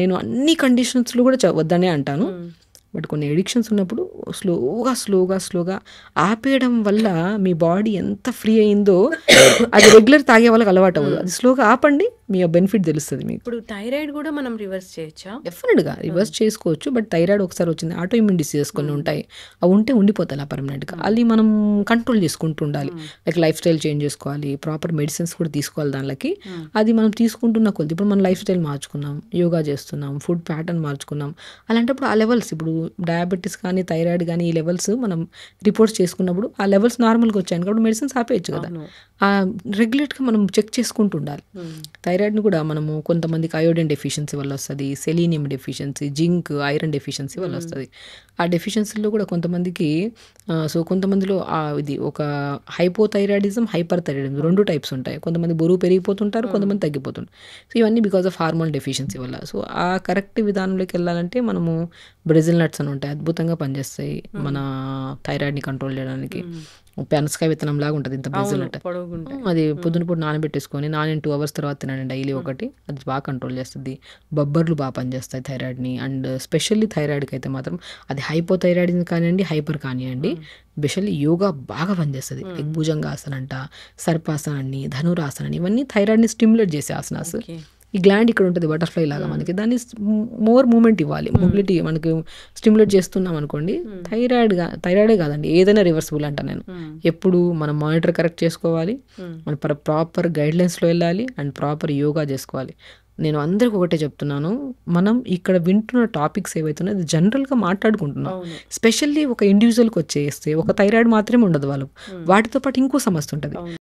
నేను అన్ని కండిషన్స్లో కూడా వద్దనే అంటాను. బట్ కొన్ని ఎడిక్షన్స్ ఉన్నప్పుడు స్లోగా ఆపేయడం వల్ల మీ బాడీ ఎంత ఫ్రీ అయిందో అది రెగ్యులర్ తాగే వాళ్ళకి అలవాటు అవ్వదు. అది స్లోగా ఆపండి, మీ బెనిఫిట్ తెలుస్తుంది మీకు. ఇప్పుడు థైరాయిడ్ కూడా మనం రివర్స్ చేయొచ్చా? డెఫినెట్గా రివర్స్ చేసుకోవచ్చు. బట్ థైరాయిడ్ ఒకసారి వచ్చింది, ఆటో ఇమ్యూన్ డిసీజెస్ కొన్ని ఉంటాయి, అవి ఉండిపోతాయి అలా పర్మనెంట్గా. అది మనం కంట్రోల్ చేసుకుంటూ ఉండాలి. లైక్ లైఫ్ స్టైల్ చేంజ్ చేసుకోవాలి, ప్రాపర్ మెడిసిన్స్ కూడా తీసుకోవాలి దానికి. అది మనం తీసుకుంటున్న కొద్ది, ఇప్పుడు మనం లైఫ్ స్టైల్ మార్చుకున్నాం, యోగా చేస్తున్నాం, ఫుడ్ ప్యాటర్న్ మార్చుకున్నాం, అలాంటప్పుడు ఆ లెవెల్స్, ఇప్పుడు డయాబెటీస్ కానీ థైరాయిడ్ కానీ ఈ లెవెల్స్ మనం రిపోర్ట్స్ చేసుకున్నప్పుడు ఆ లెవెల్స్ నార్మల్గా వచ్చాయి కాబట్టి మెడిసిన్స్ ఆపేయచ్చు కదా. రెగ్యులేట్గా మనం చెక్ చేసుకుంటూ ఉండాలి. థైరాయిడ్ని కూడా మనము కొంతమందికి అయోడిన్ డెఫిషియన్సీ వల్ల వస్తుంది, selenium deficiency, zinc, iron deficiency వల్ల వస్తుంది. ఆ డెఫిషియన్సీలో కూడా కొంతమందికి, సో కొంతమందిలో ఇది ఒక హైపోథైరాయిడిజం, హైపర్ థైరాయిడిజం 2 టైప్స్ ఉంటాయి. కొంతమంది బరువు పెరిగిపోతుంటారు, కొంతమంది తగ్గిపోతుంటారు. సో ఇవన్నీ బికాస్ ఆఫ్ హార్మోన్ డెఫిషియన్సీ వల్ల. సో ఆ కరెక్ట్ విధానంలోకి వెళ్ళాలంటే మనము బ్రెజిల్ నట్స్ అని ఉంటాయి, అద్భుతంగా పనిచేస్తాయి మన థైరాయిడ్ని కంట్రోల్ చేయడానికి. పెనసకాయ విత్తనం లాగా ఉంటుంది, ఇంత అవును, బ్రెజిల్ పొడుగుంటాయి. అది పొద్దున పూట నానబెట్టేసుకొని 2 hours తర్వాత తినండి డైలీ ఒకటి, అది బాగా కంట్రోల్ చేస్తుంది. బొబ్బర్లు బాగా పనిచేస్తాయి థైరాయిడ్ని. అండ్ స్పెషల్లీ థైరాయిడ్కి అయితే మాత్రం అది హైపోథైరాయిడ్ కానివ్వండి, హైపర్ కానివ్వండి, స్పెషల్లీ యోగా బాగా పనిచేస్తుంది. లైక్ భుజంగాసన అంట, సర్పాసన అని, ధనురాసన అని, ఇవన్నీ థైరాయిడ్ని స్టిమ్యులేట్ చేసే ఆసనాస్. ఓకే. ఈ గ్లాండ్ ఇక్కడ ఉంటుంది బటర్ఫ్లై లాగా, మనకి దాన్ని మోర్ మూమెంట్ ఇవ్వాలి, మొబిలిటీ మనకి స్టిమ్యులేట్ చేస్తున్నాం అనుకోండి. థైరాయిడే కాదండి, ఏదైనా రివర్సిబుల్ అంట నేను. ఎప్పుడు మనం మానిటర్ కరెక్ట్ చేసుకోవాలి, మన ప్రాపర్ గైడ్లైన్స్లో వెళ్ళాలి, అండ్ ప్రాపర్ యోగా చేసుకోవాలి. నేను అందరికి ఒకటే చెప్తున్నాను, మనం ఇక్కడ వింటున్న టాపిక్స్ ఏవైతున్నాయో అది జనరల్గా మాట్లాడుకుంటున్నాం. స్పెషల్లీ ఒక ఇండివిజువల్కి వచ్చేస్తే ఒక థైరాయిడ్ మాత్రమే ఉండదు వాళ్ళకు, వాటితో పాటు ఇంకో సమస్య ఉంటుంది.